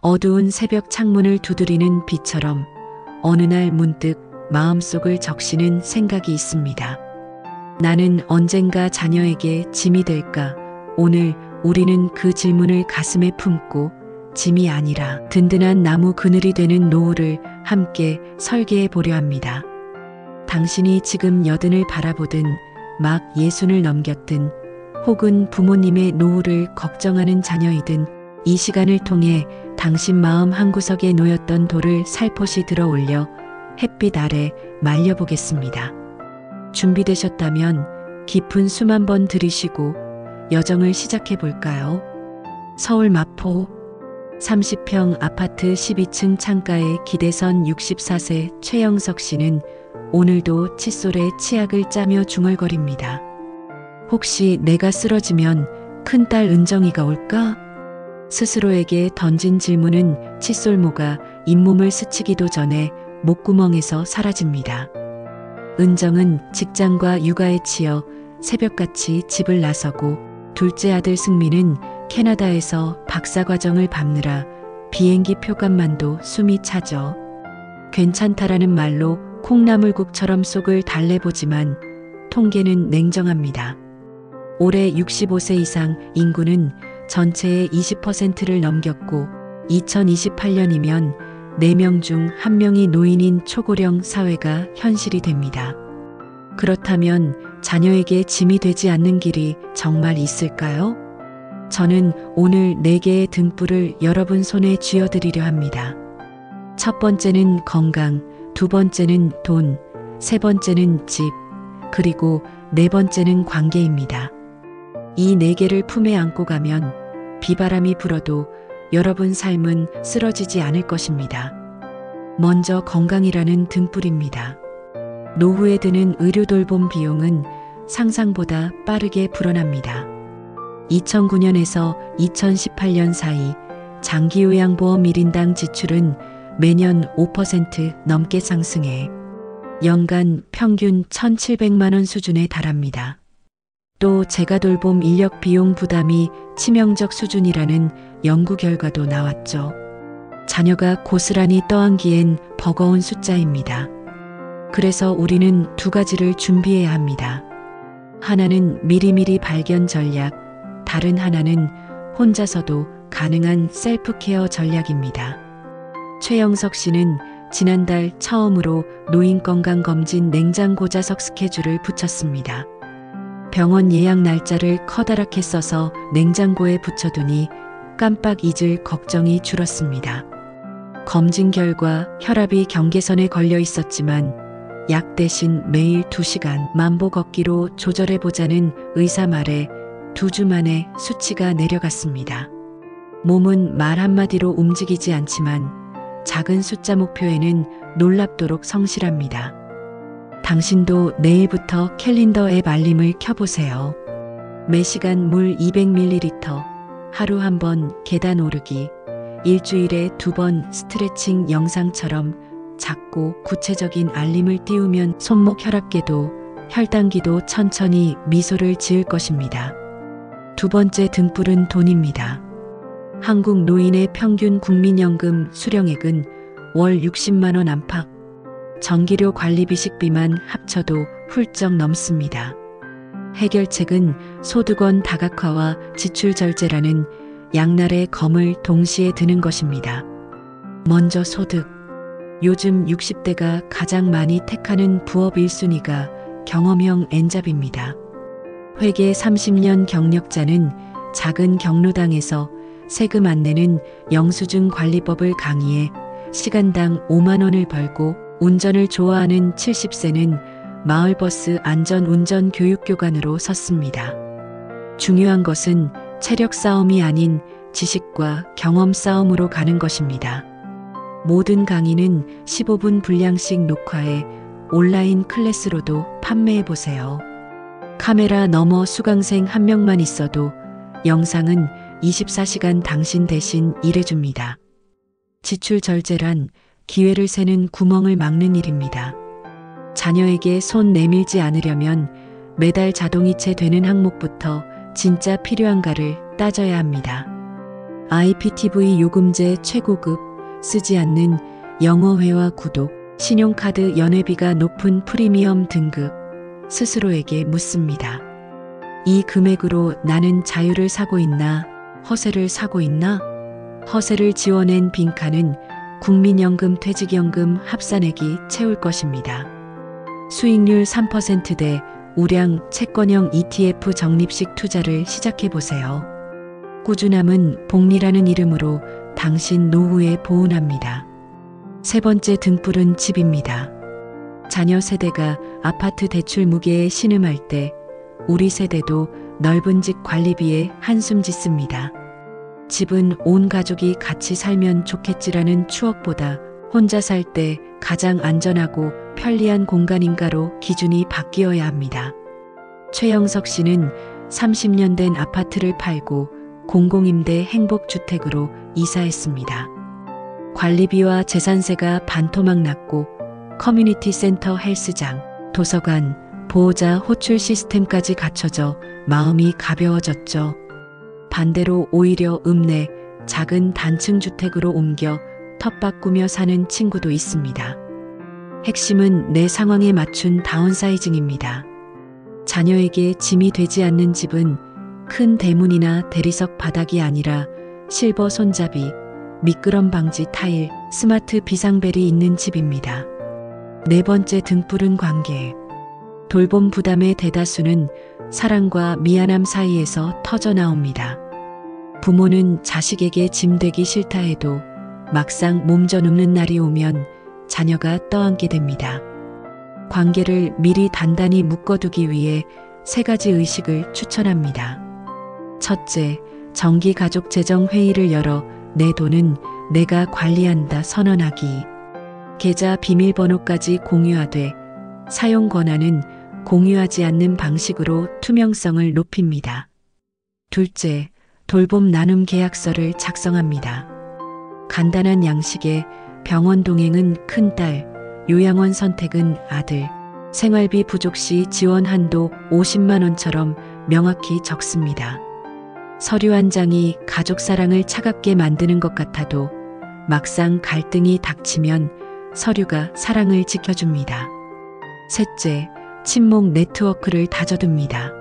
어두운 새벽 창문을 두드리는 비처럼 어느 날 문득 마음속을 적시는 생각이 있습니다. 나는 언젠가 자녀에게 짐이 될까? 오늘 우리는 그 질문을 가슴에 품고 짐이 아니라 든든한 나무 그늘이 되는 노후를 함께 설계해 보려 합니다. 당신이 지금 여든을 바라보든 막 예순을 넘겼든 혹은 부모님의 노후를 걱정하는 자녀이든 이 시간을 통해 당신 마음 한구석에 놓였던 돌을 살포시 들어 올려 햇빛 아래 말려보겠습니다. 준비되셨다면 깊은 숨 한번 들이쉬고 여정을 시작해 볼까요? 서울 마포 30평 아파트 12층 창가에 기대선 64세 최영석 씨는 오늘도 칫솔에 치약을 짜며 중얼거립니다. 혹시 내가 쓰러지면 큰딸 은정이가 올까? 스스로에게 던진 질문은 칫솔모가 잇몸을 스치기도 전에 목구멍에서 사라집니다. 은정은 직장과 육아에 치여 새벽같이 집을 나서고 둘째 아들 승민은 캐나다에서 박사과정을 밟느라 비행기 표값만도 숨이 차죠. 괜찮다라는 말로 콩나물국처럼 속을 달래보지만 통계는 냉정합니다. 올해 65세 이상 인구는 전체의 20%를 넘겼고 2028년이면 4명 중 1명이 노인인 초고령 사회가 현실이 됩니다. 그렇다면 자녀에게 짐이 되지 않는 길이 정말 있을까요? 저는 오늘 4개의 등불을 여러분 손에 쥐어드리려 합니다. 첫 번째는 건강, 두 번째는 돈, 세 번째는 집, 그리고 네 번째는 관계입니다. 이 4개를 품에 안고 가면 비바람이 불어도 여러분 삶은 쓰러지지 않을 것입니다. 먼저 건강이라는 등불입니다. 노후에 드는 의료 돌봄 비용은 상상보다 빠르게 불어납니다. 2009년에서 2018년 사이 장기요양보험 1인당 지출은 매년 5% 넘게 상승해 연간 평균 1,700만 원 수준에 달합니다. 또 재가돌봄 인력 비용 부담이 치명적 수준이라는 연구 결과도 나왔죠. 자녀가 고스란히 떠안기엔 버거운 숫자입니다. 그래서 우리는 2가지를 준비해야 합니다. 하나는 미리미리 발견 전략, 다른 하나는 혼자서도 가능한 셀프케어 전략입니다. 최영석 씨는 지난달 처음으로 노인건강검진 냉장고자석 스케줄을 붙였습니다. 병원 예약 날짜를 커다랗게 써서 냉장고에 붙여두니 깜빡 잊을 걱정이 줄었습니다. 검진 결과 혈압이 경계선에 걸려 있었지만 약 대신 매일 2시간 만보 걷기로 조절해보자는 의사 말에 2주 만에 수치가 내려갔습니다. 몸은 말 한마디로 움직이지 않지만 작은 숫자 목표에는 놀랍도록 성실합니다. 당신도 내일부터 캘린더 앱 알림을 켜보세요. 매시간 물 200ml, 하루 1번 계단 오르기, 일주일에 2번 스트레칭 영상처럼 작고 구체적인 알림을 띄우면 손목 혈압계도 혈당기도 천천히 미소를 지을 것입니다. 두 번째 등불은 돈입니다. 한국 노인의 평균 국민연금 수령액은 월 60만 원 안팎, 전기료 관리비 식비만 합쳐도 훌쩍 넘습니다. 해결책은 소득원 다각화와 지출 절제라는 양날의 검을 동시에 드는 것입니다. 먼저 소득. 요즘 60대가 가장 많이 택하는 부업 1순위가 경험형 N잡입니다. 회계 30년 경력자는 작은 경로당에서 세금 안 내는 영수증 관리법을 강의해 시간당 5만 원을 벌고, 운전을 좋아하는 70세는 마을버스 안전운전 교육교관으로 섰습니다. 중요한 것은 체력 싸움이 아닌 지식과 경험 싸움으로 가는 것입니다. 모든 강의는 15분 분량씩 녹화해 온라인 클래스로도 판매해보세요. 카메라 너머 수강생 1명만 있어도 영상은 24시간 당신 대신 일해줍니다. 지출 절제란 기회를 세는 구멍을 막는 일입니다. 자녀에게 손 내밀지 않으려면 매달 자동이체 되는 항목부터 진짜 필요한가를 따져야 합니다. IPTV 요금제 최고급, 쓰지 않는 영어회화 구독, 신용카드 연회비가 높은 프리미엄 등급, 스스로에게 묻습니다. 이 금액으로 나는 자유를 사고 있나, 허세를 사고 있나? 허세를 지워낸 빈칸은 국민연금 퇴직연금 합산액이 채울 것입니다. 수익률 3%대 우량 채권형 ETF 적립식 투자를 시작해보세요. 꾸준함은 복리라는 이름으로 당신 노후에 보은합니다. 세 번째 등불은 집입니다. 자녀 세대가 아파트 대출 무게에 신음할 때 우리 세대도 넓은 집 관리비에 한숨 짓습니다. 집은 온 가족이 같이 살면 좋겠지라는 추억보다 혼자 살 때 가장 안전하고 편리한 공간인가로 기준이 바뀌어야 합니다. 최영석 씨는 30년 된 아파트를 팔고 공공임대 행복주택으로 이사했습니다. 관리비와 재산세가 반토막 났고 커뮤니티 센터 헬스장, 도서관, 보호자 호출 시스템까지 갖춰져 마음이 가벼워졌죠. 반대로 오히려 읍내 작은 단층 주택으로 옮겨 텃밭 꾸며 사는 친구도 있습니다. 핵심은 내 상황에 맞춘 다운사이징입니다. 자녀에게 짐이 되지 않는 집은 큰 대문이나 대리석 바닥이 아니라 실버 손잡이, 미끄럼 방지 타일, 스마트 비상벨이 있는 집입니다. 네 번째 등불은 관계. 돌봄 부담의 대다수는 사랑과 미안함 사이에서 터져 나옵니다. 부모는 자식에게 짐되기 싫다 해도 막상 몸져 눕는 날이 오면 자녀가 떠안게 됩니다. 관계를 미리 단단히 묶어두기 위해 세 가지 의식을 추천합니다. 첫째, 정기가족재정회의를 열어 내 돈은 내가 관리한다 선언하기. 계좌 비밀번호까지 공유하되 사용 권한은 공유하지 않는 방식으로 투명성을 높입니다. 둘째, 돌봄 나눔 계약서를 작성합니다. 간단한 양식에 병원 동행은 큰딸, 요양원 선택은 아들, 생활비 부족 시 지원 한도 50만 원처럼 명확히 적습니다. 서류 한 장이 가족 사랑을 차갑게 만드는 것 같아도 막상 갈등이 닥치면 서류가 사랑을 지켜줍니다. 셋째, 친목 네트워크를 다져둡니다.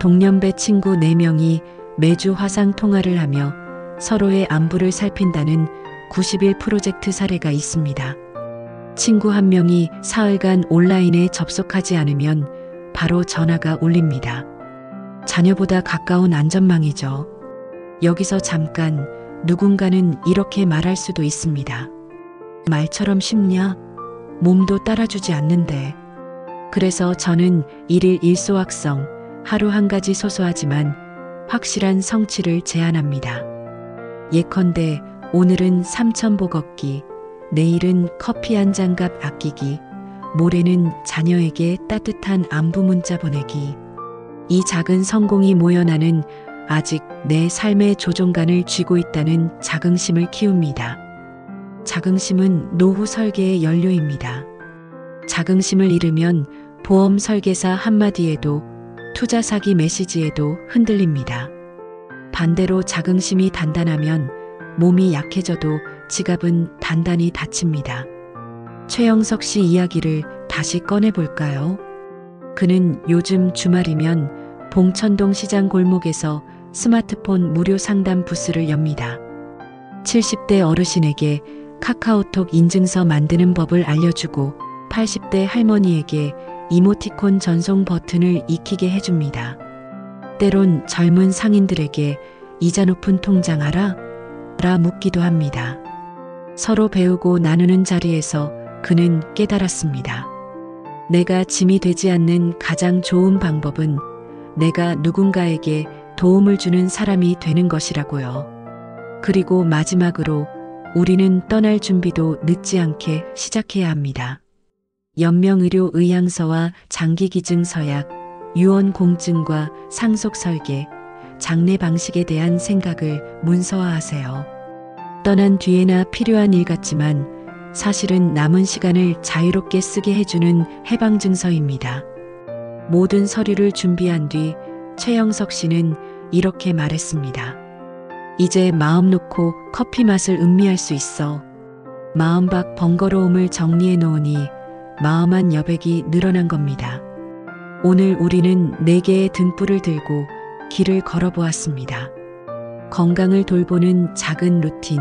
동년배 친구 4명이 매주 화상 통화를 하며 서로의 안부를 살핀다는 91 프로젝트 사례가 있습니다. 친구 한 명이 사흘간 온라인에 접속하지 않으면 바로 전화가 울립니다. 자녀보다 가까운 안전망이죠. 여기서 잠깐 누군가는 이렇게 말할 수도 있습니다. 말처럼 쉽냐? 몸도 따라주지 않는데. 그래서 저는 일일 일소확성, 하루 한 가지 소소하지만 확실한 성취를 제안합니다. 예컨대 오늘은 3,000보 걷기, 내일은 커피 한 잔 값 아끼기, 모레는 자녀에게 따뜻한 안부 문자 보내기. 이 작은 성공이 모여나는 아직 내 삶의 조종간을 쥐고 있다는 자긍심을 키웁니다. 자긍심은 노후 설계의 연료입니다. 자긍심을 잃으면 보험 설계사 한마디에도 투자 사기 메시지에도 흔들립니다. 반대로 자긍심이 단단하면 몸이 약해져도 지갑은 단단히 닫힙니다. 최영석 씨 이야기를 다시 꺼내볼까요? 그는 요즘 주말이면 봉천동 시장 골목에서 스마트폰 무료 상담 부스를 엽니다. 70대 어르신에게 카카오톡 인증서 만드는 법을 알려주고 80대 할머니에게 이모티콘 전송 버튼을 익히게 해줍니다. 때론 젊은 상인들에게 이자 높은 통장 알아? 라 묻기도 합니다. 서로 배우고 나누는 자리에서 그는 깨달았습니다. 내가 짐이 되지 않는 가장 좋은 방법은 내가 누군가에게 도움을 주는 사람이 되는 것이라고요. 그리고 마지막으로 우리는 떠날 준비도 늦지 않게 시작해야 합니다. 연명의료 의향서와 장기기증서약, 유언공증과 상속설계, 장례 방식에 대한 생각을 문서화하세요. 떠난 뒤에나 필요한 일 같지만 사실은 남은 시간을 자유롭게 쓰게 해주는 해방증서입니다. 모든 서류를 준비한 뒤 최영석 씨는 이렇게 말했습니다. 이제 마음 놓고 커피 맛을 음미할 수 있어. 마음 밖 번거로움을 정리해 놓으니 마음 안 여백이 늘어난 겁니다. 오늘 우리는 4개의 등불을 들고 길을 걸어보았습니다. 건강을 돌보는 작은 루틴,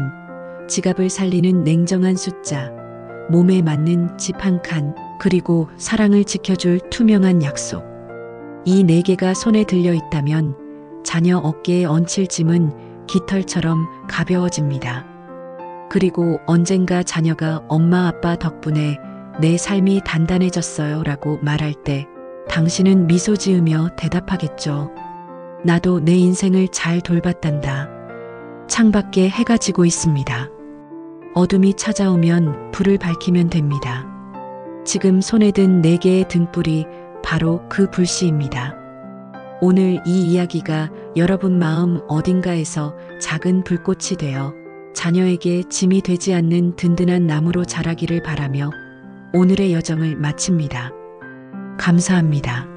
지갑을 살리는 냉정한 숫자, 몸에 맞는 집 한 칸, 그리고 사랑을 지켜줄 투명한 약속. 이 4개가 손에 들려 있다면 자녀 어깨에 얹힐 짐은 깃털처럼 가벼워집니다. 그리고 언젠가 자녀가 엄마 아빠 덕분에 내 삶이 단단해졌어요 라고 말할 때 당신은 미소 지으며 대답하겠죠. 나도 내 인생을 잘 돌봤단다. 창밖에 해가 지고 있습니다. 어둠이 찾아오면 불을 밝히면 됩니다. 지금 손에 든 4개의 등불이 바로 그 불씨입니다. 오늘 이 이야기가 여러분 마음 어딘가에서 작은 불꽃이 되어 자녀에게 짐이 되지 않는 든든한 나무로 자라기를 바라며 오늘의 여정을 마칩니다. 감사합니다.